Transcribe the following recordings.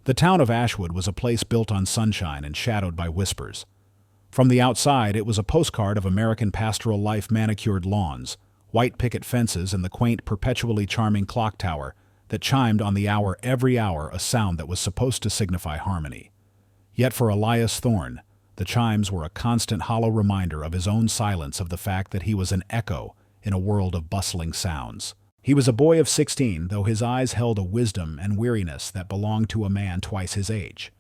The town of Ashwood was a place built on sunshine and shadowed by whispers. From the outside, it was a postcard of American pastoral life: manicured lawns, white picket fences, and the quaint, perpetually charming clock tower that chimed on the hour every hour, a sound that was supposed to signify harmony. Yet for Elias Thorne, the chimes were a constant hollow reminder of his own silence, of the fact that he was an echo in a world of bustling sounds. He was a boy of 16, though his eyes held a wisdom and weariness that belonged to a man twice his age.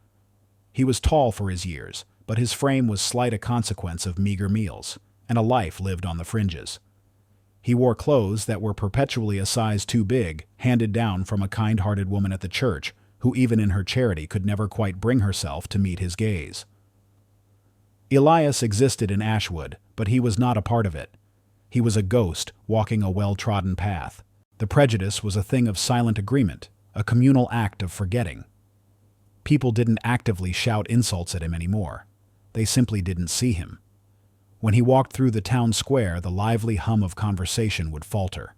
He was tall for his years, but his frame was slight, a consequence of meager meals and a life lived on the fringes. He wore clothes that were perpetually a size too big, handed down from a kind-hearted woman at the church, who even in her charity could never quite bring herself to meet his gaze. Elias existed in Ashwood, but he was not a part of it. He was a ghost walking a well-trodden path. The prejudice was a thing of silent agreement, a communal act of forgetting. People didn't actively shout insults at him anymore. They simply didn't see him. When he walked through the town square, the lively hum of conversation would falter.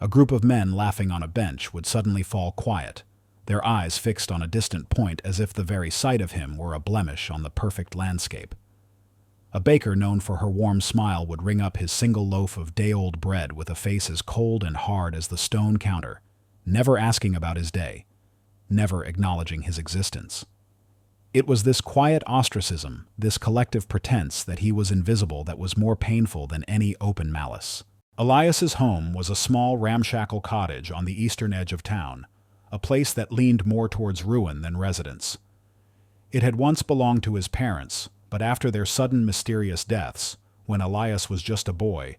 A group of men laughing on a bench would suddenly fall quiet, their eyes fixed on a distant point, as if the very sight of him were a blemish on the perfect landscape. A baker known for her warm smile would ring up his single loaf of day-old bread with a face as cold and hard as the stone counter, never asking about his day, never acknowledging his existence. It was this quiet ostracism, this collective pretense that he was invisible, that was more painful than any open malice. Elias's home was a small, ramshackle cottage on the eastern edge of town, a place that leaned more towards ruin than residence. It had once belonged to his parents, but after their sudden, mysterious deaths, when Elias was just a boy,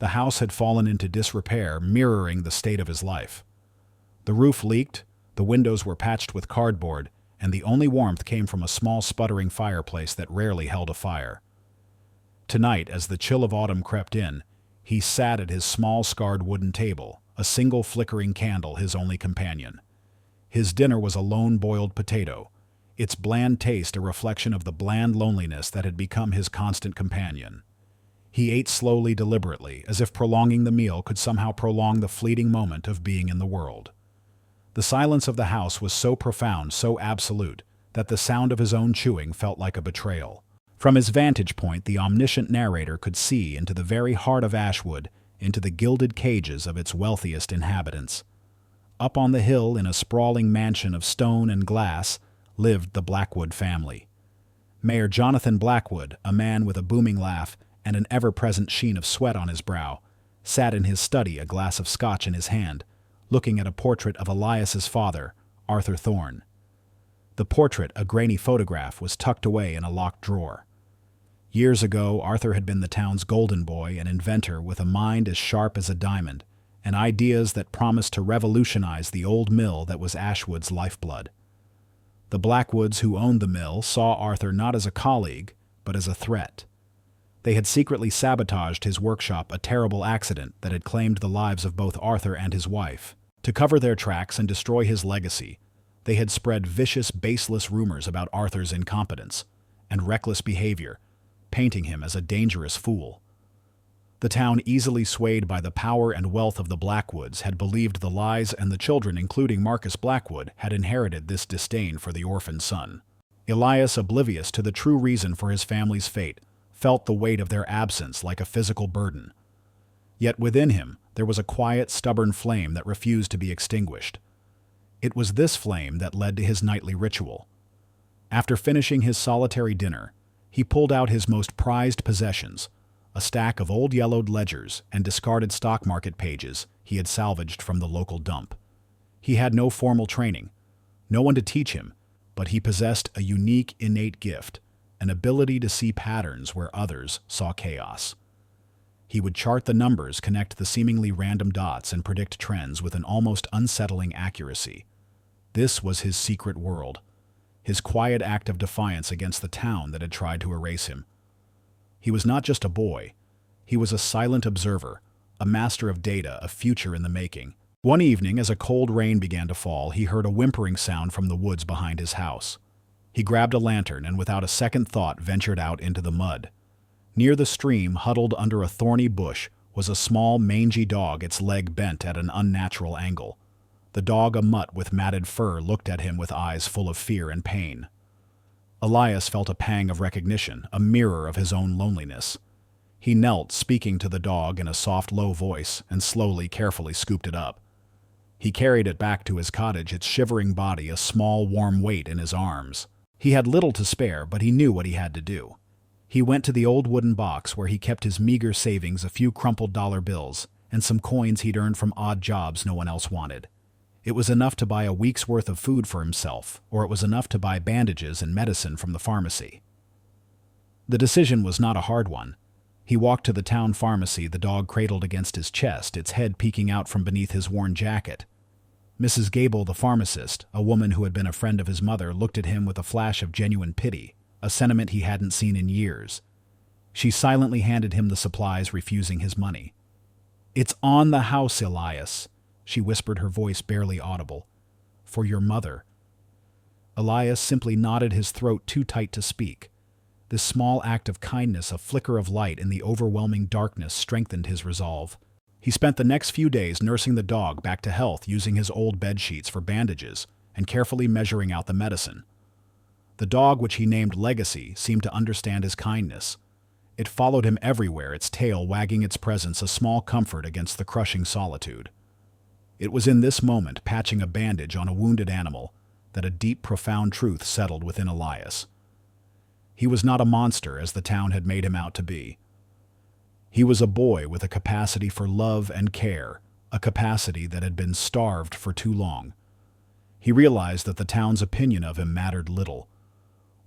the house had fallen into disrepair, mirroring the state of his life. The roof leaked, the windows were patched with cardboard, and the only warmth came from a small, sputtering fireplace that rarely held a fire. Tonight, as the chill of autumn crept in, he sat at his small, scarred wooden table, a single flickering candle his only companion. His dinner was a lone boiled potato, its bland taste a reflection of the bland loneliness that had become his constant companion. He ate slowly, deliberately, as if prolonging the meal could somehow prolong the fleeting moment of being in the world. The silence of the house was so profound, so absolute, that the sound of his own chewing felt like a betrayal. From his vantage point, the omniscient narrator could see into the very heart of Ashwood, into the gilded cages of its wealthiest inhabitants. Up on the hill, in a sprawling mansion of stone and glass, lived the Blackwood family. Mayor Jonathan Blackwood, a man with a booming laugh and an ever-present sheen of sweat on his brow, sat in his study, a glass of scotch in his hand, looking at a portrait of Elias's father, Arthur Thorne. The portrait, a grainy photograph, was tucked away in a locked drawer. Years ago, Arthur had been the town's golden boy, an inventor with a mind as sharp as a diamond, and ideas that promised to revolutionize the old mill that was Ashwood's lifeblood. The Blackwoods, who owned the mill, saw Arthur not as a colleague, but as a threat. They had secretly sabotaged his workshop, a terrible accident that had claimed the lives of both Arthur and his wife. To cover their tracks and destroy his legacy, they had spread vicious, baseless rumors about Arthur's incompetence and reckless behavior, painting him as a dangerous fool. The town, easily swayed by the power and wealth of the Blackwoods, had believed the lies, and the children, including Marcus Blackwood, had inherited this disdain for the orphan son. Elias, oblivious to the true reason for his family's fate, felt the weight of their absence like a physical burden. Yet within him, there was a quiet, stubborn flame that refused to be extinguished. It was this flame that led to his nightly ritual. After finishing his solitary dinner, he pulled out his most prized possessions, a stack of old yellowed ledgers and discarded stock market pages he had salvaged from the local dump. He had no formal training, no one to teach him, but he possessed a unique, innate gift, an ability to see patterns where others saw chaos. He would chart the numbers, connect the seemingly random dots, and predict trends with an almost unsettling accuracy. This was his secret world, his quiet act of defiance against the town that had tried to erase him. He was not just a boy. He was a silent observer, a master of data, a future in the making. One evening, as a cold rain began to fall, he heard a whimpering sound from the woods behind his house. He grabbed a lantern and, without a second thought, ventured out into the mud. Near the stream, huddled under a thorny bush, was a small, mangy dog, its leg bent at an unnatural angle. The dog, a mutt with matted fur, looked at him with eyes full of fear and pain. Elias felt a pang of recognition, a mirror of his own loneliness. He knelt, speaking to the dog in a soft, low voice, and slowly, carefully scooped it up. He carried it back to his cottage, its shivering body a small, warm weight in his arms. He had little to spare, but he knew what he had to do. He went to the old wooden box where he kept his meager savings, a few crumpled dollar bills, and some coins he'd earned from odd jobs no one else wanted. It was enough to buy a week's worth of food for himself, or it was enough to buy bandages and medicine from the pharmacy. The decision was not a hard one. He walked to the town pharmacy, the dog cradled against his chest, its head peeking out from beneath his worn jacket. Mrs. Gable, the pharmacist, a woman who had been a friend of his mother, looked at him with a flash of genuine pity, a sentiment he hadn't seen in years. She silently handed him the supplies, refusing his money. "It's on the house, Elias," she whispered, her voice barely audible. "For your mother." Elias simply nodded, his throat too tight to speak. This small act of kindness, a flicker of light in the overwhelming darkness, strengthened his resolve. He spent the next few days nursing the dog back to health, using his old bed sheets for bandages and carefully measuring out the medicine. The dog, which he named Legacy, seemed to understand his kindness. It followed him everywhere, its tail wagging its presence, a small comfort against the crushing solitude. It was in this moment, patching a bandage on a wounded animal, that a deep, profound truth settled within Elias. He was not a monster, as the town had made him out to be. He was a boy with a capacity for love and care, a capacity that had been starved for too long. He realized that the town's opinion of him mattered little.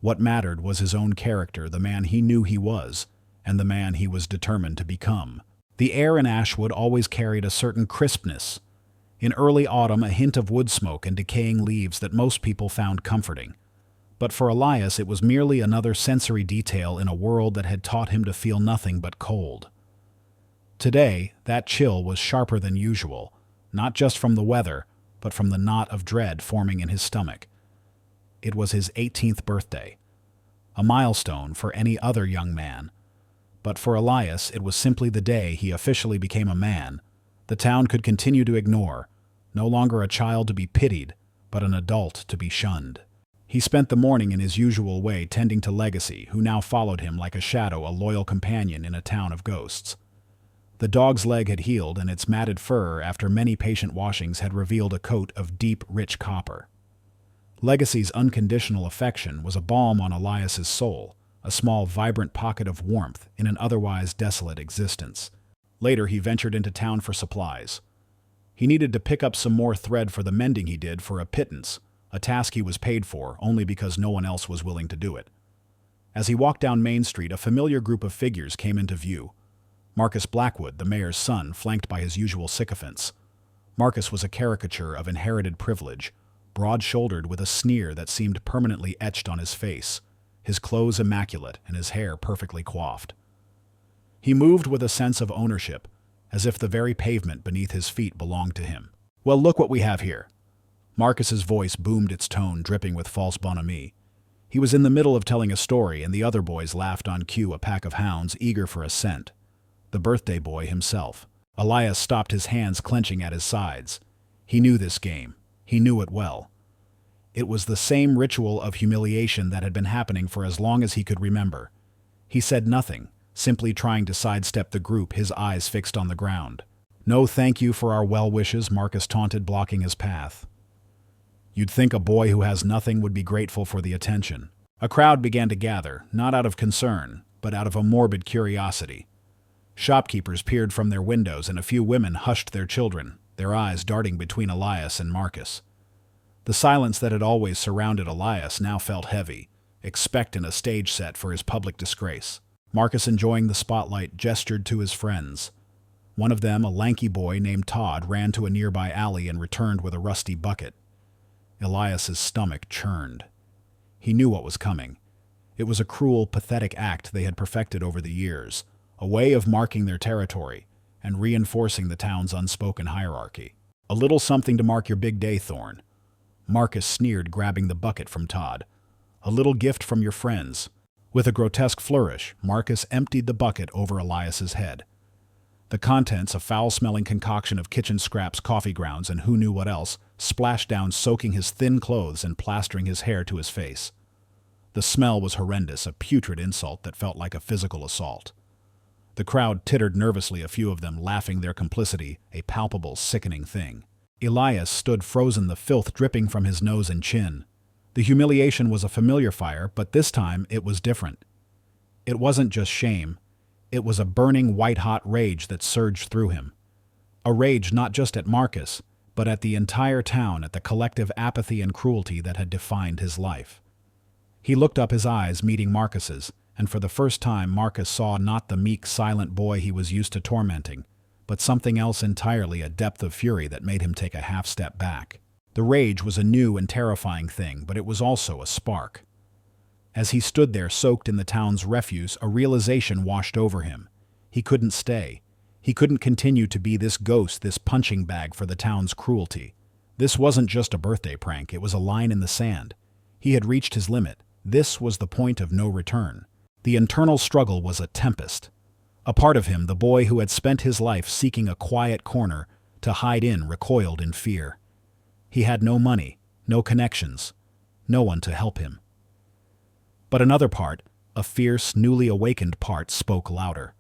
What mattered was his own character, the man he knew he was, and the man he was determined to become. The air in Ashwood always carried a certain crispness. In early autumn, a hint of wood smoke and decaying leaves that most people found comforting. But for Elias, it was merely another sensory detail in a world that had taught him to feel nothing but cold. Today, that chill was sharper than usual, not just from the weather, but from the knot of dread forming in his stomach. It was his 18th birthday, a milestone for any other young man. But for Elias, it was simply the day he officially became a man. The town could continue to ignore, no longer a child to be pitied, but an adult to be shunned. He spent the morning in his usual way, tending to Legacy, who now followed him like a shadow, a loyal companion in a town of ghosts. The dog's leg had healed, and its matted fur, after many patient washings, had revealed a coat of deep, rich copper. Legacy's unconditional affection was a balm on Elias's soul, a small, vibrant pocket of warmth in an otherwise desolate existence. Later, he ventured into town for supplies. He needed to pick up some more thread for the mending he did for a pittance, a task he was paid for only because no one else was willing to do it. As he walked down Main Street, a familiar group of figures came into view. Marcus Blackwood, the mayor's son, flanked by his usual sycophants. Marcus was a caricature of inherited privilege, broad-shouldered with a sneer that seemed permanently etched on his face, his clothes immaculate and his hair perfectly coiffed. He moved with a sense of ownership, as if the very pavement beneath his feet belonged to him. "Well, look what we have here." Marcus's voice boomed, its tone dripping with false bonhomie. He was in the middle of telling a story, and the other boys laughed on cue, a pack of hounds eager for a scent. The birthday boy himself. Elias stopped, his hands clenching at his sides. He knew this game. He knew it well. It was the same ritual of humiliation that had been happening for as long as he could remember. He said nothing, simply trying to sidestep the group, his eyes fixed on the ground. "No thank you for our well wishes," Marcus taunted, blocking his path. "You'd think a boy who has nothing would be grateful for the attention." A crowd began to gather, not out of concern, but out of a morbid curiosity. Shopkeepers peered from their windows, and a few women hushed their children, their eyes darting between Elias and Marcus. The silence that had always surrounded Elias now felt heavy, expectant, a stage set for his public disgrace. Marcus, enjoying the spotlight, gestured to his friends. One of them, a lanky boy named Todd, ran to a nearby alley and returned with a rusty bucket. Elias's stomach churned. He knew what was coming. It was a cruel, pathetic act they had perfected over the years, a way of marking their territory and reinforcing the town's unspoken hierarchy. "A little something to mark your big day, Thorn." Marcus sneered, grabbing the bucket from Todd. "A little gift from your friends." With a grotesque flourish, Marcus emptied the bucket over Elias's head. The contents, a foul-smelling concoction of kitchen scraps, coffee grounds, and who knew what else, splashed down, soaking his thin clothes and plastering his hair to his face. The smell was horrendous, a putrid insult that felt like a physical assault. The crowd tittered nervously, a few of them laughing their complicity, a palpable, sickening thing. Elias stood frozen, the filth dripping from his nose and chin. The humiliation was a familiar fire, but this time it was different. It wasn't just shame. It was a burning, white-hot rage that surged through him. A rage not just at Marcus, but at the entire town, at the collective apathy and cruelty that had defined his life. He looked up, his eyes meeting Marcus's, and for the first time Marcus saw not the meek, silent boy he was used to tormenting, but something else entirely, a depth of fury that made him take a half-step back. The rage was a new and terrifying thing, but it was also a spark. As he stood there, soaked in the town's refuse, a realization washed over him. He couldn't stay. He couldn't continue to be this ghost, this punching bag for the town's cruelty. This wasn't just a birthday prank, it was a line in the sand. He had reached his limit. This was the point of no return. The internal struggle was a tempest. A part of him, the boy who had spent his life seeking a quiet corner to hide in, recoiled in fear. He had no money, no connections, no one to help him. But another part, a fierce, newly awakened part, spoke louder.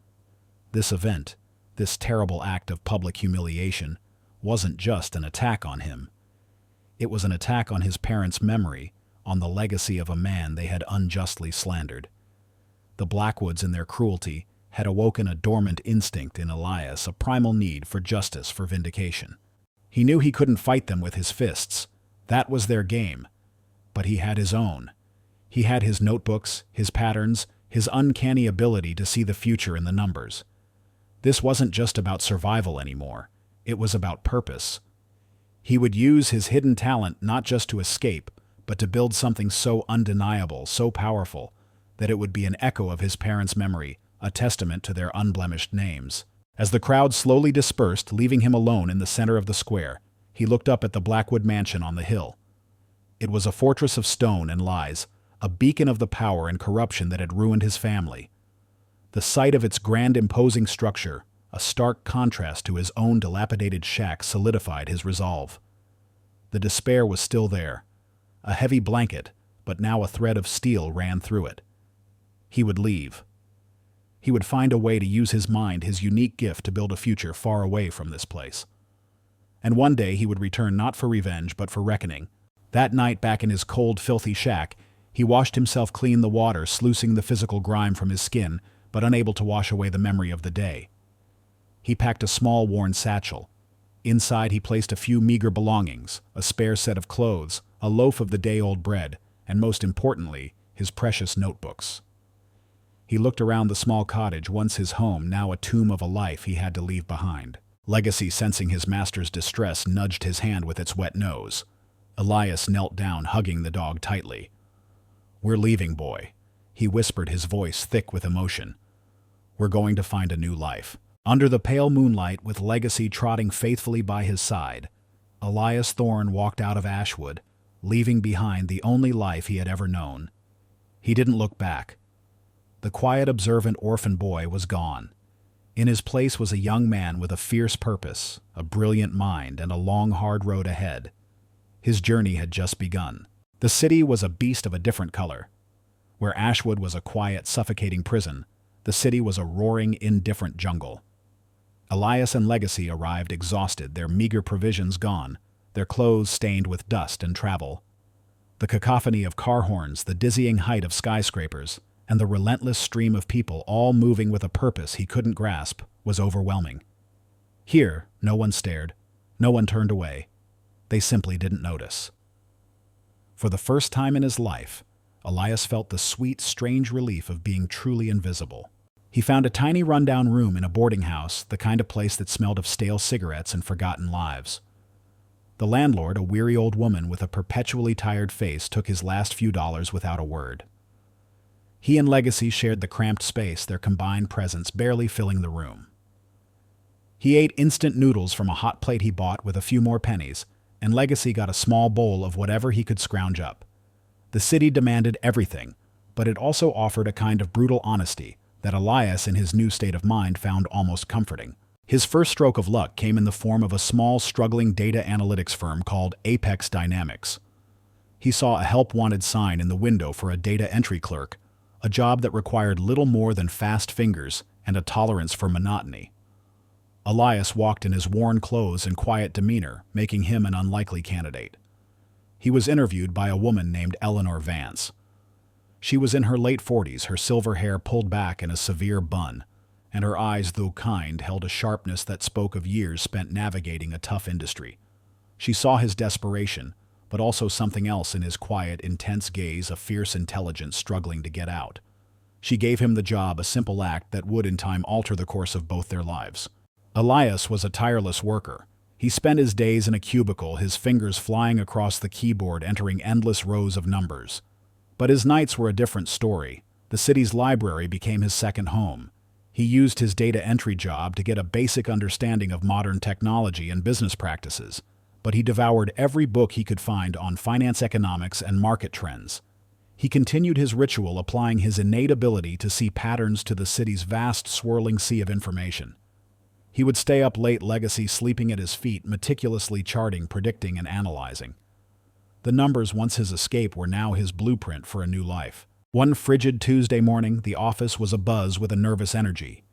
This event, this terrible act of public humiliation, wasn't just an attack on him. It was an attack on his parents' memory, on the legacy of a man they had unjustly slandered. The Blackwoods, in their cruelty, had awoken a dormant instinct in Elias, a primal need for justice, for vindication. He knew he couldn't fight them with his fists. That was their game. But he had his own. He had his notebooks, his patterns, his uncanny ability to see the future in the numbers. This wasn't just about survival anymore. It was about purpose. He would use his hidden talent not just to escape, but to build something so undeniable, so powerful, that it would be an echo of his parents' memory, a testament to their unblemished names. As the crowd slowly dispersed, leaving him alone in the center of the square, he looked up at the Blackwood mansion on the hill. It was a fortress of stone and lies, a beacon of the power and corruption that had ruined his family. The sight of its grand, imposing structure, a stark contrast to his own dilapidated shack, solidified his resolve. The despair was still there, a heavy blanket, but now a thread of steel ran through it. He would leave. He would find a way to use his mind, his unique gift, to build a future far away from this place. And one day he would return, not for revenge, but for reckoning. That night, back in his cold, filthy shack, he washed himself clean, the water sluicing the physical grime from his skin, but unable to wash away the memory of the day. He packed a small, worn satchel. Inside he placed a few meager belongings, a spare set of clothes, a loaf of the day-old bread, and most importantly, his precious notebooks. He looked around the small cottage, once his home, now a tomb of a life he had to leave behind. Legacy, sensing his master's distress, nudged his hand with its wet nose. Elias knelt down, hugging the dog tightly. "We're leaving, boy," he whispered, his voice thick with emotion. "We're going to find a new life." Under the pale moonlight, with Legacy trotting faithfully by his side, Elias Thorne walked out of Ashwood, leaving behind the only life he had ever known. He didn't look back. The quiet, observant orphan boy was gone. In his place was a young man with a fierce purpose, a brilliant mind, and a long, hard road ahead. His journey had just begun. The city was a beast of a different color. Where Ashwood was a quiet, suffocating prison, the city was a roaring, indifferent jungle. Elias and Legacy arrived exhausted, their meager provisions gone, their clothes stained with dust and travel. The cacophony of car horns, the dizzying height of skyscrapers, and the relentless stream of people, all moving with a purpose he couldn't grasp, was overwhelming. Here, no one stared, no one turned away. They simply didn't notice. For the first time in his life, Elias felt the sweet, strange relief of being truly invisible. He found a tiny rundown room in a boarding house, the kind of place that smelled of stale cigarettes and forgotten lives. The landlord, a weary old woman with a perpetually tired face, took his last few dollars without a word. He and Legacy shared the cramped space, their combined presence barely filling the room. He ate instant noodles from a hot plate he bought with a few more pennies, and Legacy got a small bowl of whatever he could scrounge up. The city demanded everything, but it also offered a kind of brutal honesty that Elias, in his new state of mind, found almost comforting. His first stroke of luck came in the form of a small, struggling data analytics firm called Apex Dynamics. He saw a help-wanted sign in the window for a data entry clerk, a job that required little more than fast fingers and a tolerance for monotony. Elias walked in his worn clothes and quiet demeanor, making him an unlikely candidate. He was interviewed by a woman named Eleanor Vance. She was in her late 40s, her silver hair pulled back in a severe bun, and her eyes, though kind, held a sharpness that spoke of years spent navigating a tough industry. She saw his desperation, but also something else in his quiet, intense gaze, a fierce intelligence struggling to get out. She gave him the job, a simple act that would in time alter the course of both their lives. Elias was a tireless worker. He spent his days in a cubicle, his fingers flying across the keyboard, entering endless rows of numbers. But his nights were a different story. The city's library became his second home. He used his data entry job to get a basic understanding of modern technology and business practices, but he devoured every book he could find on finance, economics, and market trends. He continued his ritual, applying his innate ability to see patterns to the city's vast, swirling sea of information. He would stay up late, legacy sleeping at his feet, meticulously charting, predicting, and analyzing. The numbers, once his escape, were now his blueprint for a new life. One frigid Tuesday morning, the office was abuzz with a nervous energy.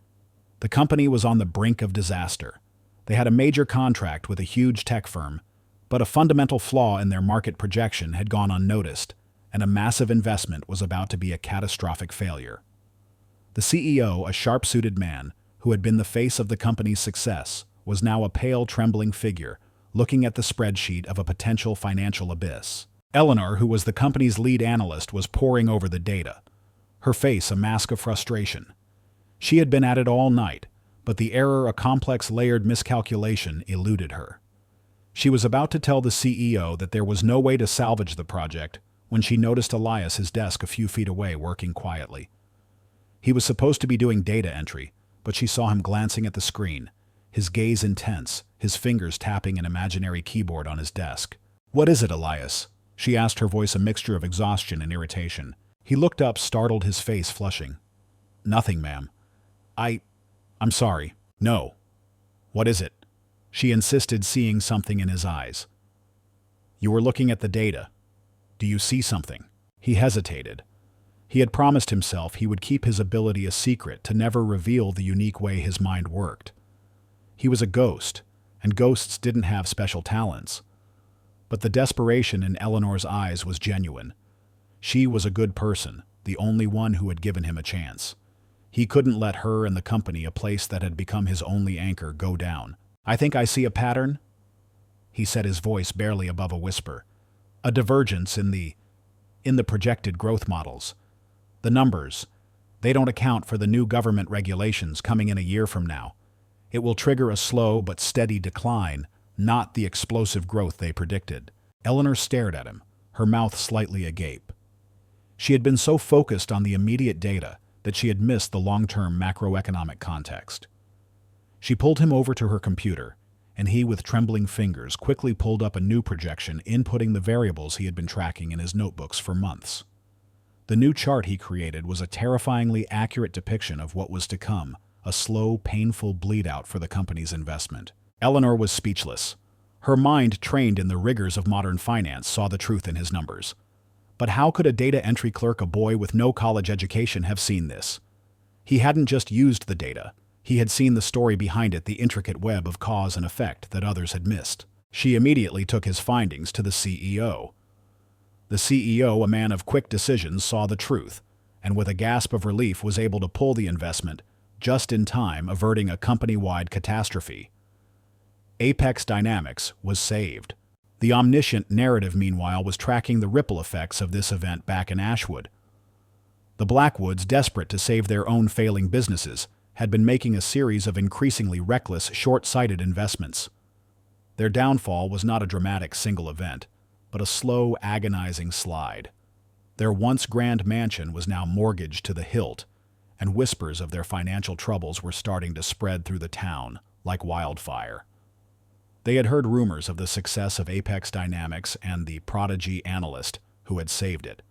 The company was on the brink of disaster. They had a major contract with a huge tech firm, but a fundamental flaw in their market projection had gone unnoticed, and a massive investment was about to be a catastrophic failure. The CEO, a sharp-suited man who had been the face of the company's success, was now a pale, trembling figure, looking at the spreadsheet of a potential financial abyss. Eleanor, who was the company's lead analyst, was poring over the data, her face a mask of frustration. She had been at it all night, but the error, a complex layered miscalculation, eluded her. She was about to tell the CEO that there was no way to salvage the project when she noticed Elias's desk a few feet away, working quietly. He was supposed to be doing data entry, but she saw him glancing at the screen, his gaze intense, his fingers tapping an imaginary keyboard on his desk. "What is it, Elias?" she asked, her voice a mixture of exhaustion and irritation. He looked up, startled, his face flushing. "Nothing, ma'am. I'm sorry. No." "What is it?" she insisted, seeing something in his eyes. "You were looking at the data. Do you see something?" He hesitated. He had promised himself he would keep his ability a secret, to never reveal the unique way his mind worked. He was a ghost, and ghosts didn't have special talents. But the desperation in Eleanor's eyes was genuine. She was a good person, the only one who had given him a chance. He couldn't let her and the company, a place that had become his only anchor, go down. "I think I see a pattern," he said, his voice barely above a whisper. "A divergence in the projected growth models. The numbers, they don't account for the new government regulations coming in a year from now. It will trigger a slow but steady decline, not the explosive growth they predicted." Eleanor stared at him, her mouth slightly agape. She had been so focused on the immediate data that she had missed the long-term macroeconomic context. She pulled him over to her computer, and he, with trembling fingers, quickly pulled up a new projection, inputting the variables he had been tracking in his notebooks for months. The new chart he created was a terrifyingly accurate depiction of what was to come, a slow, painful bleed-out for the company's investment. Eleanor was speechless. Her mind, trained in the rigors of modern finance, saw the truth in his numbers. But how could a data entry clerk, a boy with no college education, have seen this? He hadn't just used the data. He had seen the story behind it, the intricate web of cause and effect that others had missed. She immediately took his findings to the CEO. The CEO, a man of quick decisions, saw the truth, and with a gasp of relief was able to pull the investment just in time, averting a company-wide catastrophe. Apex Dynamics was saved. The omniscient narrative, meanwhile, was tracking the ripple effects of this event back in Ashwood. The Blackwoods, desperate to save their own failing businesses, had been making a series of increasingly reckless, short-sighted investments. Their downfall was not a dramatic single event, but a slow, agonizing slide. Their once grand mansion was now mortgaged to the hilt, and whispers of their financial troubles were starting to spread through the town like wildfire. They had heard rumors of the success of Apex Dynamics and the prodigy analyst who had saved it.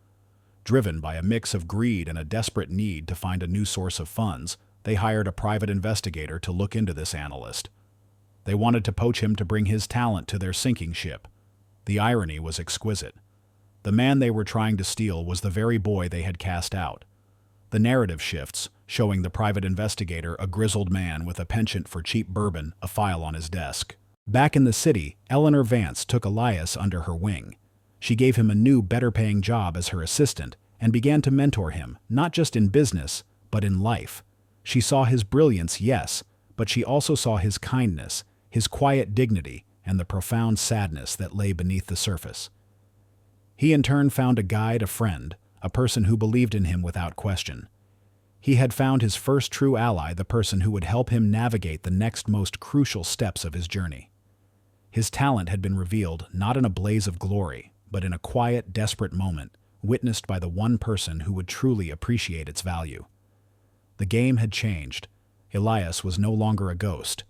Driven by a mix of greed and a desperate need to find a new source of funds, they hired a private investigator to look into this analyst. They wanted to poach him to bring his talent to their sinking ship. The irony was exquisite. The man they were trying to steal was the very boy they had cast out. The narrative shifts, showing the private investigator a grizzled man with a penchant for cheap bourbon, a file on his desk. Back in the city, Eleanor Vance took Elias under her wing. She gave him a new, better-paying job as her assistant and began to mentor him, not just in business, but in life. She saw his brilliance, yes, but she also saw his kindness, his quiet dignity, and the profound sadness that lay beneath the surface. He in turn found a guide, a friend, a person who believed in him without question. He had found his first true ally, the person who would help him navigate the next most crucial steps of his journey. His talent had been revealed not in a blaze of glory, but in a quiet, desperate moment, witnessed by the one person who would truly appreciate its value. The game had changed. Elias was no longer a ghost.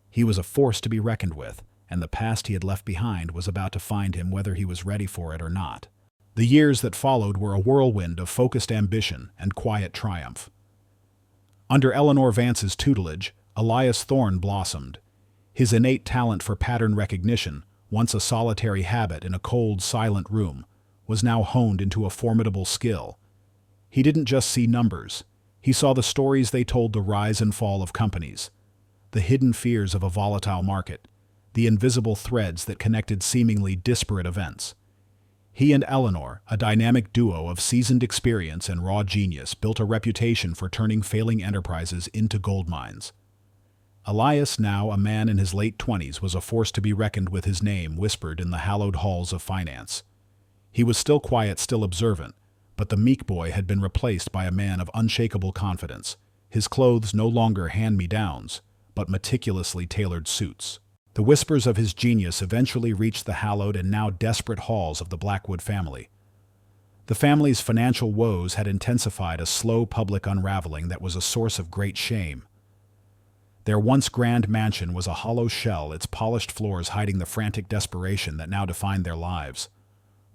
He was a force to be reckoned with, and the past he had left behind was about to find him whether he was ready for it or not. The years that followed were a whirlwind of focused ambition and quiet triumph. Under Eleanor Vance's tutelage, Elias Thorne blossomed. His innate talent for pattern recognition, once a solitary habit in a cold, silent room, was now honed into a formidable skill. He didn't just see numbers. He saw the stories they told, the rise and fall of companies, the hidden fears of a volatile market, the invisible threads that connected seemingly disparate events. He and Eleanor, a dynamic duo of seasoned experience and raw genius, built a reputation for turning failing enterprises into gold mines. Elias, now a man in his late 20s, was a force to be reckoned with, his name whispered in the hallowed halls of finance. He was still quiet, still observant, but the meek boy had been replaced by a man of unshakable confidence, his clothes no longer hand-me-downs, but meticulously tailored suits. The whispers of his genius eventually reached the hallowed and now desperate halls of the Blackwood family. The family's financial woes had intensified a slow public unraveling that was a source of great shame. Their once grand mansion was a hollow shell, its polished floors hiding the frantic desperation that now defined their lives.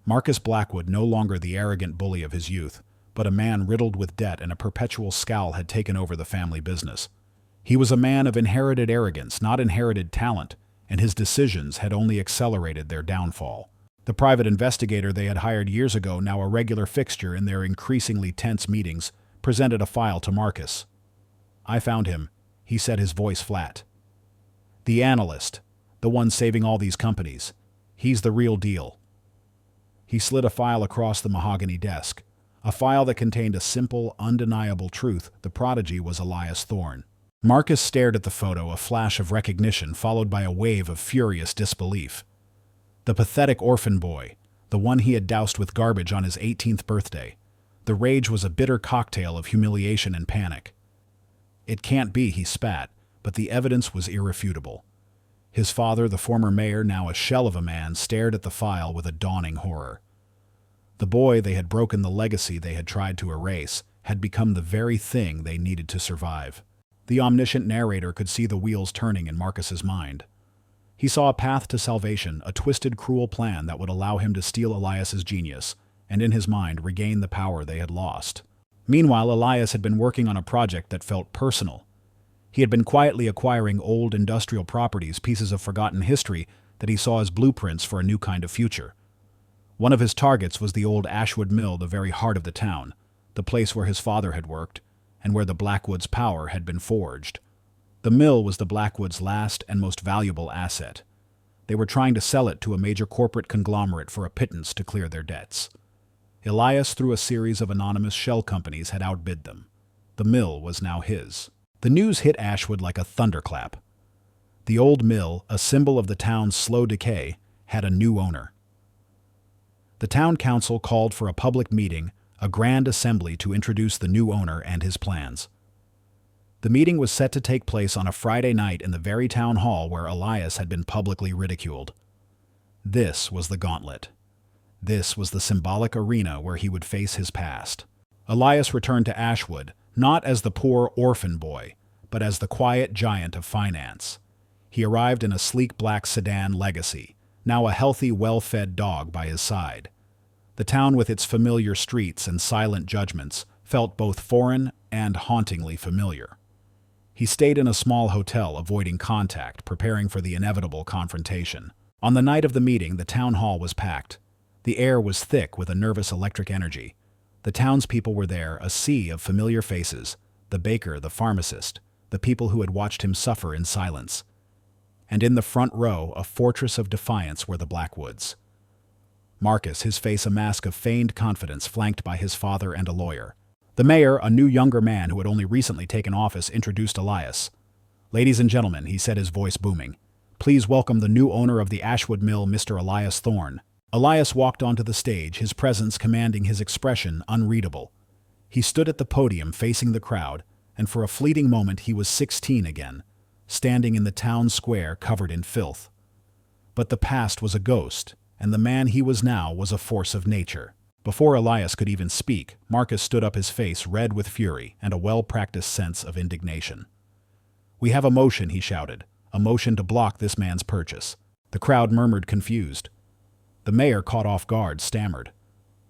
Marcus Blackwood, no longer the arrogant bully of his youth, but a man riddled with debt and a perpetual scowl, had taken over the family business. He was a man of inherited arrogance, not inherited talent, and his decisions had only accelerated their downfall. The private investigator they had hired years ago, now a regular fixture in their increasingly tense meetings, presented a file to Marcus. "I found him," he said, his voice flat. "The analyst, the one saving all these companies. He's the real deal." He slid a file across the mahogany desk, a file that contained a simple, undeniable truth: the prodigy was Elias Thorne. Marcus stared at the photo, a flash of recognition followed by a wave of furious disbelief. The pathetic orphan boy, the one he had doused with garbage on his 18th birthday. The rage was a bitter cocktail of humiliation and panic. "It can't be," he spat, but the evidence was irrefutable. His father, the former mayor, now a shell of a man, stared at the file with a dawning horror. The boy they had broken, the legacy they had tried to erase, had become the very thing they needed to survive. The omniscient narrator could see the wheels turning in Marcus's mind. He saw a path to salvation, a twisted, cruel plan that would allow him to steal Elias's genius, and in his mind regain the power they had lost. Meanwhile, Elias had been working on a project that felt personal. He had been quietly acquiring old industrial properties, pieces of forgotten history that he saw as blueprints for a new kind of future. One of his targets was the old Ashwood Mill, the very heart of the town, the place where his father had worked, and where the Blackwoods' power had been forged. The mill was the Blackwoods' last and most valuable asset. They were trying to sell it to a major corporate conglomerate for a pittance to clear their debts. Elias, through a series of anonymous shell companies, had outbid them. The mill was now his. The news hit Ashwood like a thunderclap. The old mill, a symbol of the town's slow decay, had a new owner. The town council called for a public meeting, a grand assembly, to introduce the new owner and his plans. The meeting was set to take place on a Friday night in the very town hall where Elias had been publicly ridiculed. This was the gauntlet. This was the symbolic arena where he would face his past. Elias returned to Ashwood, not as the poor orphan boy, but as the quiet giant of finance. He arrived in a sleek black sedan Legacy, now a healthy, well-fed dog by his side. The town, with its familiar streets and silent judgments, felt both foreign and hauntingly familiar. He stayed in a small hotel, avoiding contact, preparing for the inevitable confrontation. On the night of the meeting, the town hall was packed. The air was thick with a nervous electric energy. The townspeople were there, a sea of familiar faces, the baker, the pharmacist, the people who had watched him suffer in silence. And in the front row, a fortress of defiance, were the Blackwoods. Marcus, his face a mask of feigned confidence, flanked by his father and a lawyer. The mayor, a new younger man who had only recently taken office, introduced Elias. "Ladies and gentlemen," he said, his voice booming, "please welcome the new owner of the Ashwood Mill, Mr. Elias Thorne." Elias walked onto the stage, his presence commanding, his expression unreadable. He stood at the podium facing the crowd, and for a fleeting moment he was 16 again, standing in the town square covered in filth. But the past was a ghost, and the man he was now was a force of nature. Before Elias could even speak, Marcus stood up, his face red with fury and a well-practiced sense of indignation. "We have a motion," he shouted, "a motion to block this man's purchase." The crowd murmured, confused. The mayor, caught off guard, stammered,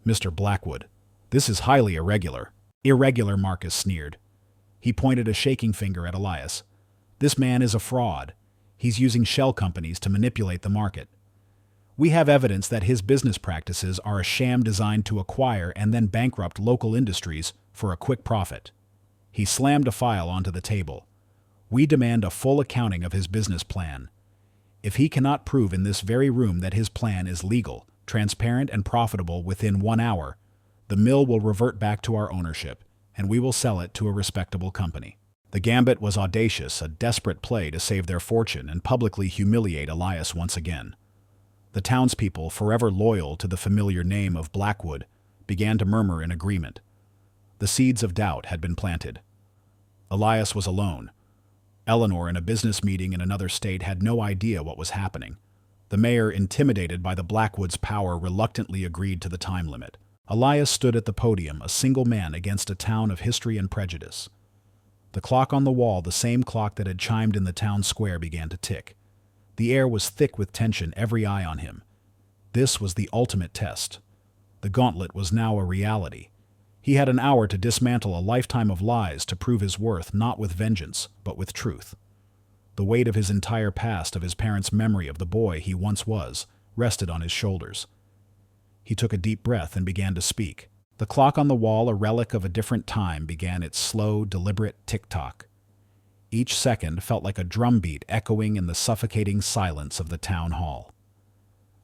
"Mr. Blackwood, this is highly irregular." "Irregular," Marcus sneered. He pointed a shaking finger at Elias. "This man is a fraud. He's using shell companies to manipulate the market. We have evidence that his business practices are a sham designed to acquire and then bankrupt local industries for a quick profit." He slammed a file onto the table. "We demand a full accounting of his business plan. If he cannot prove in this very room that his plan is legal, transparent, and profitable within 1 hour, the mill will revert back to our ownership, and we will sell it to a respectable company." The gambit was audacious, a desperate play to save their fortune and publicly humiliate Elias once again. The townspeople, forever loyal to the familiar name of Blackwood, began to murmur in agreement. The seeds of doubt had been planted. Elias was alone. Eleanor, in a business meeting in another state, had no idea what was happening. The mayor, intimidated by the Blackwoods' power, reluctantly agreed to the time limit. Elias stood at the podium, a single man against a town of history and prejudice. The clock on the wall, the same clock that had chimed in the town square, began to tick. The air was thick with tension, every eye on him. This was the ultimate test. The gauntlet was now a reality. He had an hour to dismantle a lifetime of lies, to prove his worth, not with vengeance, but with truth. The weight of his entire past, of his parents' memory of the boy he once was, rested on his shoulders. He took a deep breath and began to speak. The clock on the wall, a relic of a different time, began its slow, deliberate tick-tock. Each second felt like a drumbeat echoing in the suffocating silence of the town hall.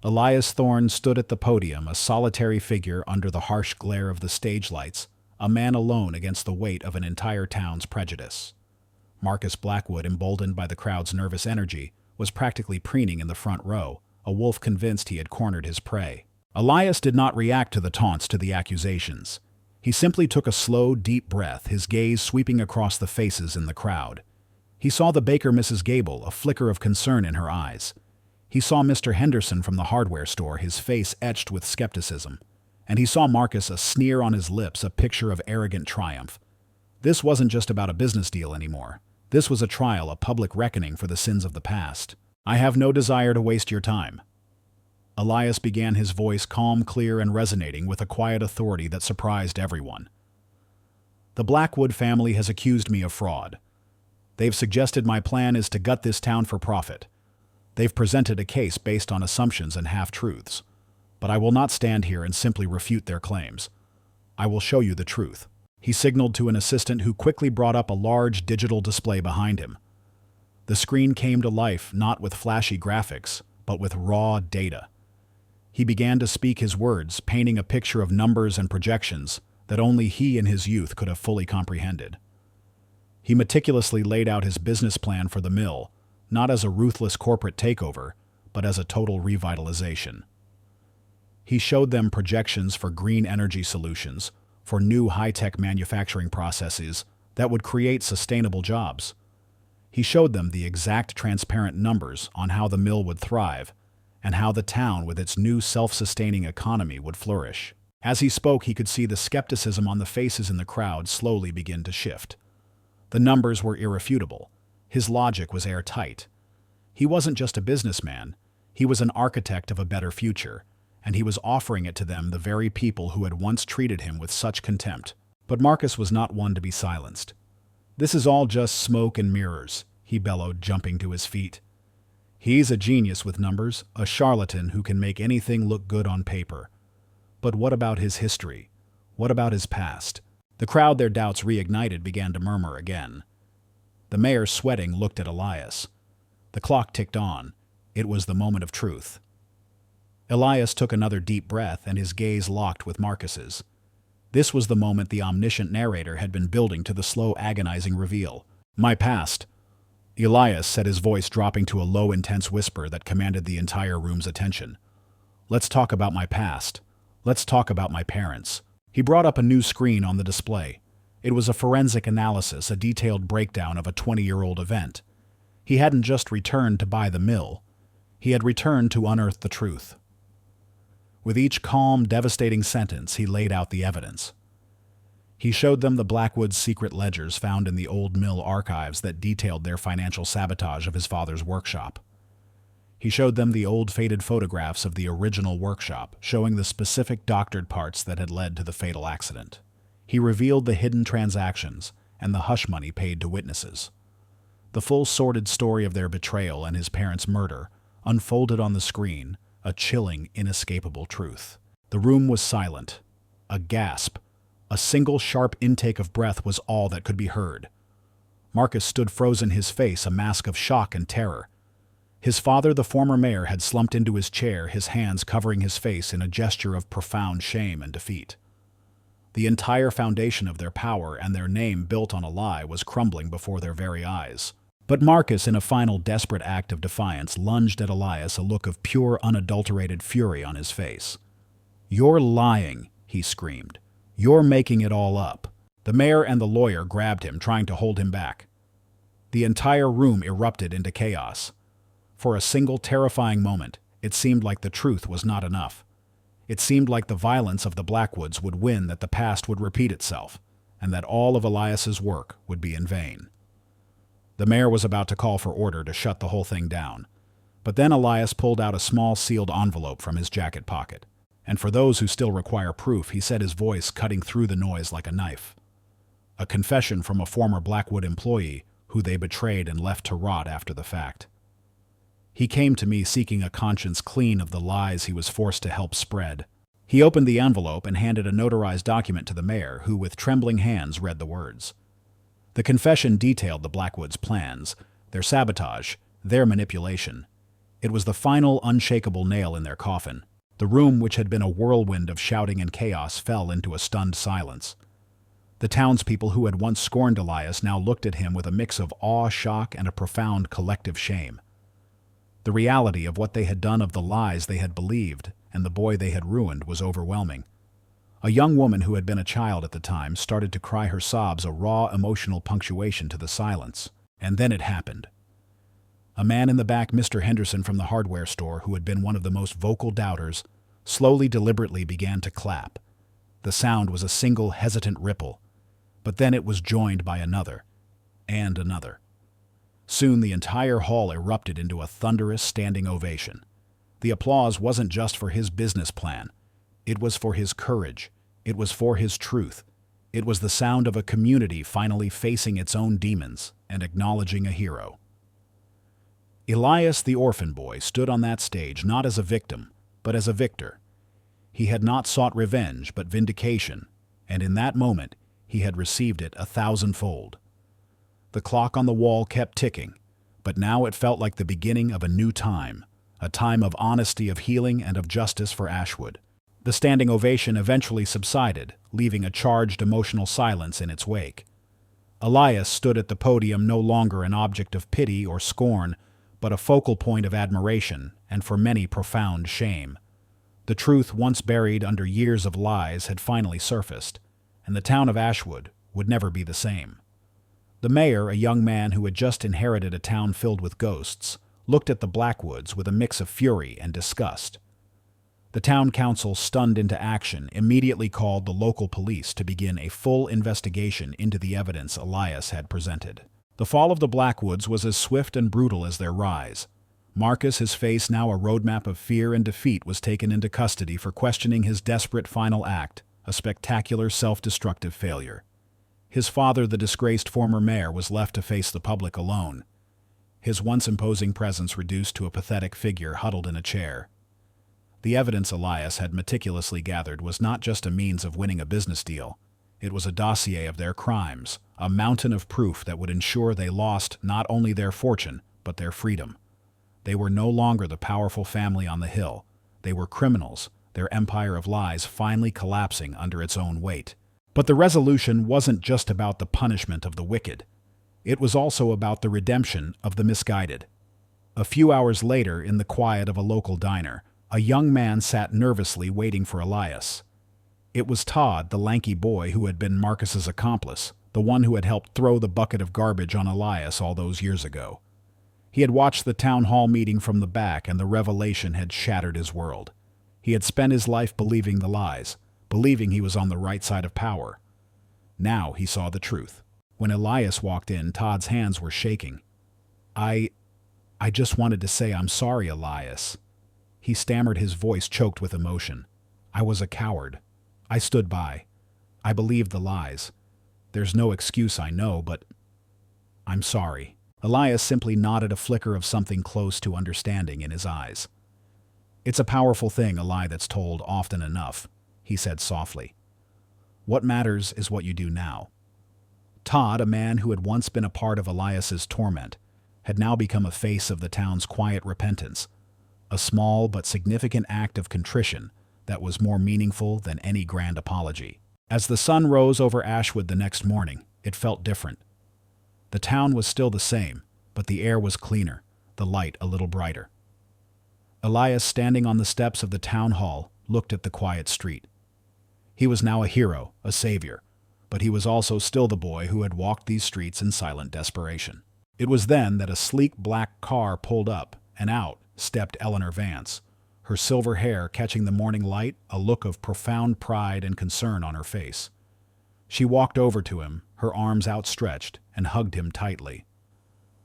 Elias Thorne stood at the podium, a solitary figure under the harsh glare of the stage lights, a man alone against the weight of an entire town's prejudice. Marcus Blackwood, emboldened by the crowd's nervous energy, was practically preening in the front row, a wolf convinced he had cornered his prey. Elias did not react to the taunts, to the accusations. He simply took a slow, deep breath, his gaze sweeping across the faces in the crowd. He saw the baker, Mrs. Gable, a flicker of concern in her eyes. He saw Mr. Henderson from the hardware store, his face etched with skepticism. And he saw Marcus, a sneer on his lips, a picture of arrogant triumph. This wasn't just about a business deal anymore. This was a trial, a public reckoning for the sins of the past. "I have no desire to waste your time." Elias began, his voice calm, clear, and resonating with a quiet authority that surprised everyone. "The Blackwood family has accused me of fraud. They've suggested my plan is to gut this town for profit. They've presented a case based on assumptions and half-truths. But I will not stand here and simply refute their claims. I will show you the truth." He signaled to an assistant, who quickly brought up a large digital display behind him. The screen came to life, not with flashy graphics, but with raw data. He began to speak his words, painting a picture of numbers and projections that only he in his youth could have fully comprehended. He meticulously laid out his business plan for the mill, not as a ruthless corporate takeover, but as a total revitalization. He showed them projections for green energy solutions, for new high-tech manufacturing processes that would create sustainable jobs. He showed them the exact transparent numbers on how the mill would thrive, and how the town with its new self-sustaining economy would flourish. As he spoke, he could see the skepticism on the faces in the crowd slowly begin to shift. The numbers were irrefutable. His logic was airtight. He wasn't just a businessman, he was an architect of a better future, and he was offering it to them, the very people who had once treated him with such contempt. But Marcus was not one to be silenced. "This is all just smoke and mirrors," he bellowed, jumping to his feet. "He's a genius with numbers, a charlatan who can make anything look good on paper. But what about his history? What about his past?" The crowd, their doubts reignited, began to murmur again. The mayor, sweating, looked at Elias. The clock ticked on. It was the moment of truth. Elias took another deep breath, and his gaze locked with Marcus's. This was the moment the omniscient narrator had been building to the slow, agonizing reveal. "My past," Elias said, his voice dropping to a low, intense whisper that commanded the entire room's attention. "Let's talk about my past. Let's talk about my parents." He brought up a new screen on the display. It was a forensic analysis, a detailed breakdown of a 20-year-old event. He hadn't just returned to buy the mill. He had returned to unearth the truth. With each calm, devastating sentence, he laid out the evidence. He showed them the Blackwood's secret ledgers found in the old mill archives that detailed their financial sabotage of his father's workshop. He showed them the old faded photographs of the original workshop, showing the specific doctored parts that had led to the fatal accident. He revealed the hidden transactions and the hush money paid to witnesses. The full sordid story of their betrayal and his parents' murder unfolded on the screen, a chilling, inescapable truth. The room was silent. A gasp, a single sharp intake of breath was all that could be heard. Marcus stood frozen, his face a mask of shock and terror. His father, the former mayor, had slumped into his chair, his hands covering his face in a gesture of profound shame and defeat. The entire foundation of their power and their name, built on a lie, was crumbling before their very eyes. But Marcus, in a final desperate act of defiance, lunged at Elias, a look of pure, unadulterated fury on his face. "You're lying," he screamed. "You're making it all up." The mayor and the lawyer grabbed him, trying to hold him back. The entire room erupted into chaos. For a single terrifying moment, it seemed like the truth was not enough. It seemed like the violence of the Blackwoods would win, that the past would repeat itself, and that all of Elias's work would be in vain. The mayor was about to call for order to shut the whole thing down. But then Elias pulled out a small sealed envelope from his jacket pocket. And for those who still require proof, he said, his voice cutting through the noise like a knife. A confession from a former Blackwood employee who they betrayed and left to rot after the fact. "He came to me seeking a conscience clean of the lies he was forced to help spread." He opened the envelope and handed a notarized document to the mayor, who with trembling hands read the words. The confession detailed the Blackwoods' plans, their sabotage, their manipulation. It was the final, unshakable nail in their coffin. The room, which had been a whirlwind of shouting and chaos, fell into a stunned silence. The townspeople who had once scorned Elias now looked at him with a mix of awe, shock, and a profound collective shame. The reality of what they had done, of the lies they had believed, and the boy they had ruined, was overwhelming. A young woman who had been a child at the time started to cry, her sobs a raw, emotional punctuation to the silence. And then it happened. A man in the back, Mr. Henderson from the hardware store, who had been one of the most vocal doubters, slowly, deliberately began to clap. The sound was a single, hesitant ripple, but then it was joined by another, and another. Soon the entire hall erupted into a thunderous standing ovation. The applause wasn't just for his business plan. It was for his courage. It was for his truth. It was the sound of a community finally facing its own demons and acknowledging a hero. Elias, the orphan boy, stood on that stage not as a victim, but as a victor. He had not sought revenge, but vindication, and in that moment he had received it 1,000-fold. The clock on the wall kept ticking, but now it felt like the beginning of a new time, a time of honesty, of healing, and of justice for Ashwood. The standing ovation eventually subsided, leaving a charged, emotional silence in its wake. Elias stood at the podium, no longer an object of pity or scorn, but a focal point of admiration and, for many, profound shame. The truth, once buried under years of lies, had finally surfaced, and the town of Ashwood would never be the same. The mayor, a young man who had just inherited a town filled with ghosts, looked at the Blackwoods with a mix of fury and disgust. The town council, stunned into action, immediately called the local police to begin a full investigation into the evidence Elias had presented. The fall of the Blackwoods was as swift and brutal as their rise. Marcus, his face now a roadmap of fear and defeat, was taken into custody for questioning his desperate final act, a spectacular self-destructive failure. His father, the disgraced former mayor, was left to face the public alone, his once imposing presence reduced to a pathetic figure huddled in a chair. The evidence Elias had meticulously gathered was not just a means of winning a business deal. It was a dossier of their crimes, a mountain of proof that would ensure they lost not only their fortune, but their freedom. They were no longer the powerful family on the hill. They were criminals, their empire of lies finally collapsing under its own weight. But the resolution wasn't just about the punishment of the wicked. It was also about the redemption of the misguided. A few hours later, in the quiet of a local diner, a young man sat nervously waiting for Elias. It was Todd, the lanky boy who had been Marcus's accomplice, the one who had helped throw the bucket of garbage on Elias all those years ago. He had watched the town hall meeting from the back, and the revelation had shattered his world. He had spent his life believing the lies, believing he was on the right side of power. Now he saw the truth. When Elias walked in, Todd's hands were shaking. I just wanted to say I'm sorry, Elias. He stammered, his voice choked with emotion. I was a coward. I stood by. I believed the lies. There's no excuse, I know, but I'm sorry. Elias simply nodded, a flicker of something close to understanding in his eyes. It's a powerful thing, a lie that's told often enough, he said softly. What matters is what you do now. Todd, a man who had once been a part of Elias's torment, had now become a face of the town's quiet repentance, a small but significant act of contrition that was more meaningful than any grand apology. As the sun rose over Ashwood the next morning, it felt different. The town was still the same, but the air was cleaner, the light a little brighter. Elias, standing on the steps of the town hall, looked at the quiet street. He was now a hero, a savior, but he was also still the boy who had walked these streets in silent desperation. It was then that a sleek black car pulled up, and out stepped Eleanor Vance, her silver hair catching the morning light, a look of profound pride and concern on her face. She walked over to him, her arms outstretched, and hugged him tightly.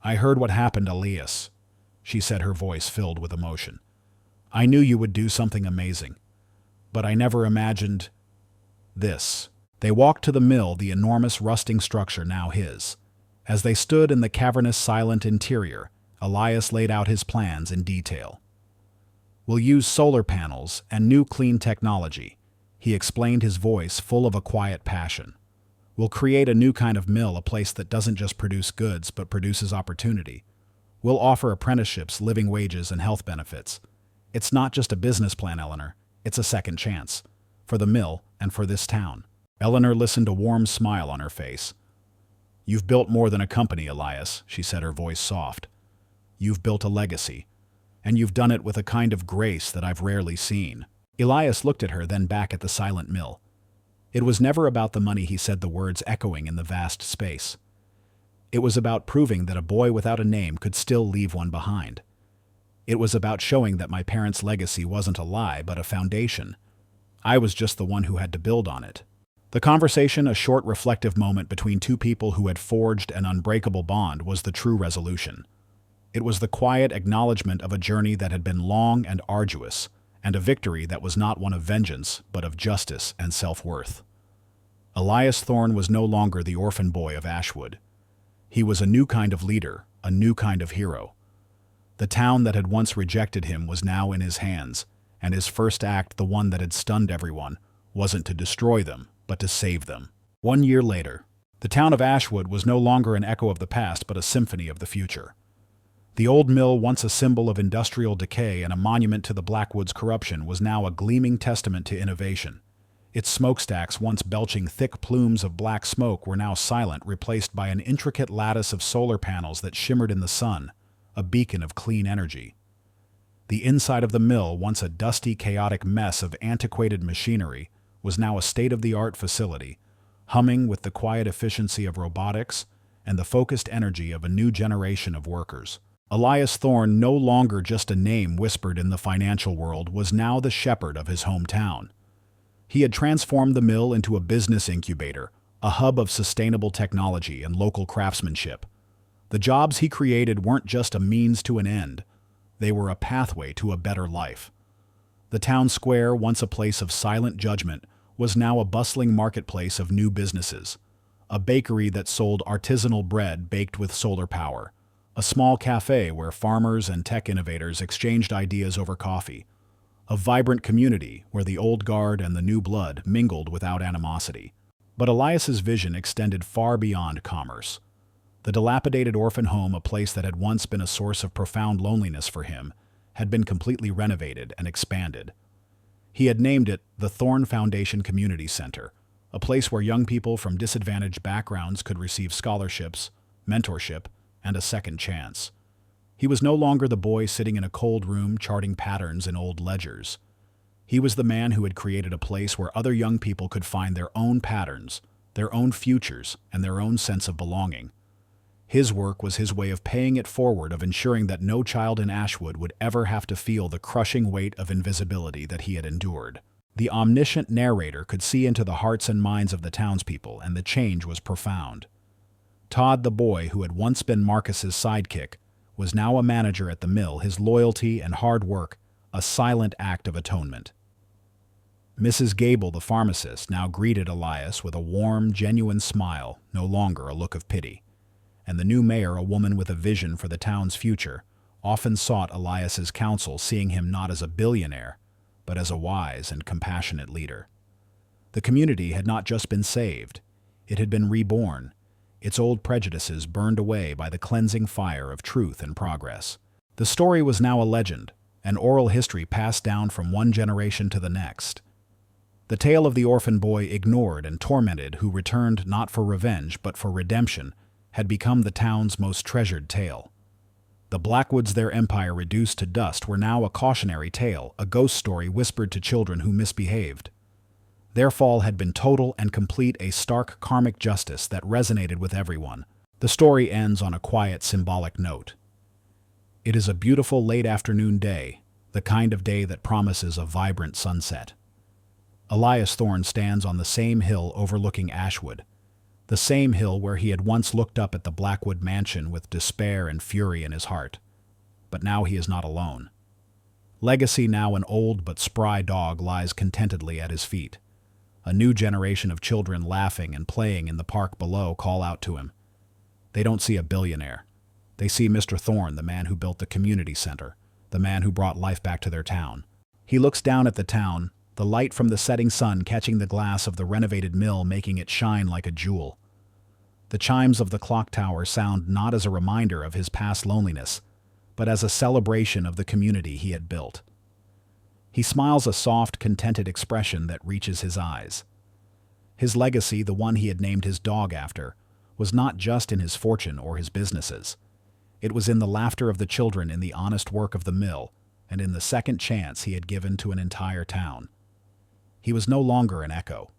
I heard what happened, Elias, she said, her voice filled with emotion. I knew you would do something amazing, but I never imagined this. They walked to the mill, the enormous rusting structure now his. As they stood in the cavernous, silent interior, Elias laid out his plans in detail. We'll use solar panels and new clean technology, he explained, his voice full of a quiet passion. We'll create a new kind of mill, a place that doesn't just produce goods but produces opportunity. We'll offer apprenticeships, living wages, and health benefits. It's not just a business plan, Eleanor. It's a second chance. For the mill and for this town. Eleanor listened, a warm smile on her face. You've built more than a company, Elias, she said, her voice soft. You've built a legacy. And you've done it with a kind of grace that I've rarely seen. Elias looked at her, then back at the silent mill. It was never about the money, he said, the words echoing in the vast space. It was about proving that a boy without a name could still leave one behind. It was about showing that my parents' legacy wasn't a lie, but a foundation. I was just the one who had to build on it. The conversation, a short reflective moment between two people who had forged an unbreakable bond, was the true resolution. It was the quiet acknowledgement of a journey that had been long and arduous, and a victory that was not one of vengeance, but of justice and self-worth. Elias Thorne was no longer the orphan boy of Ashwood. He was a new kind of leader, a new kind of hero. The town that had once rejected him was now in his hands, and his first act, the one that had stunned everyone, wasn't to destroy them, but to save them. 1 year later, the town of Ashwood was no longer an echo of the past, but a symphony of the future. The old mill, once a symbol of industrial decay and a monument to the Blackwood's corruption, was now a gleaming testament to innovation. Its smokestacks, once belching thick plumes of black smoke, were now silent, replaced by an intricate lattice of solar panels that shimmered in the sun, a beacon of clean energy. The inside of the mill, once a dusty, chaotic mess of antiquated machinery, was now a state-of-the-art facility, humming with the quiet efficiency of robotics and the focused energy of a new generation of workers. Elias Thorne, no longer just a name whispered in the financial world, was now the shepherd of his hometown. He had transformed the mill into a business incubator, a hub of sustainable technology and local craftsmanship. The jobs he created weren't just a means to an end. They were a pathway to a better life. The town square, once a place of silent judgment, was now a bustling marketplace of new businesses. a bakery that sold artisanal bread baked with solar power, a small cafe where farmers and tech innovators exchanged ideas over coffee, a vibrant community where the old guard and the new blood mingled without animosity. But Elias's vision extended far beyond commerce. The dilapidated orphan home, a place that had once been a source of profound loneliness for him, had been completely renovated and expanded. He had named it the Thorn Foundation Community Center, a place where young people from disadvantaged backgrounds could receive scholarships, mentorship, and a second chance. He was no longer the boy sitting in a cold room charting patterns in old ledgers. He was the man who had created a place where other young people could find their own patterns, their own futures, and their own sense of belonging. His work was his way of paying it forward, of ensuring that no child in Ashwood would ever have to feel the crushing weight of invisibility that he had endured. The omniscient narrator could see into the hearts and minds of the townspeople, and the change was profound. Todd, the boy who had once been Marcus's sidekick, was now a manager at the mill, his loyalty and hard work a silent act of atonement. Mrs. Gable, the pharmacist, now greeted Elias with a warm, genuine smile, no longer a look of pity. And the new mayor, a woman with a vision for the town's future, often sought Elias's counsel, seeing him not as a billionaire, but as a wise and compassionate leader. The community had not just been saved, it had been reborn, its old prejudices burned away by the cleansing fire of truth and progress. The story was now a legend, an oral history passed down from one generation to the next. The tale of the orphan boy ignored and tormented who returned not for revenge but for redemption had become the town's most treasured tale. The Blackwoods, their empire reduced to dust, were now a cautionary tale, a ghost story whispered to children who misbehaved. Their fall had been total and complete, a stark karmic justice that resonated with everyone. The story ends on a quiet, symbolic note. It is a beautiful late afternoon day, the kind of day that promises a vibrant sunset. Elias Thorne stands on the same hill overlooking Ashwood, the same hill where he had once looked up at the Blackwood mansion with despair and fury in his heart. But now he is not alone. Legacy, now an old but spry dog, lies contentedly at his feet. A new generation of children laughing and playing in the park below call out to him. They don't see a billionaire. They see Mr. Thorne, the man who built the community center, the man who brought life back to their town. He looks down at the town, the light from the setting sun catching the glass of the renovated mill, making it shine like a jewel. The chimes of the clock tower sound not as a reminder of his past loneliness, but as a celebration of the community he had built. He smiles, a soft, contented expression that reaches his eyes. His legacy, the one he had named his dog after, was not just in his fortune or his businesses. It was in the laughter of the children, in the honest work of the mill, and in the second chance he had given to an entire town. He was no longer an echo.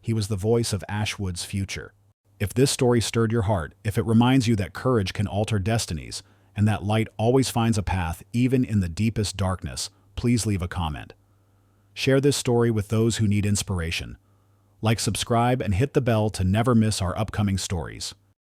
He was the voice of Ashwood's future. If this story stirred your heart, if it reminds you that courage can alter destinies, and that light always finds a path even in the deepest darkness, please leave a comment. Share this story with those who need inspiration. Like, subscribe, and hit the bell to never miss our upcoming stories.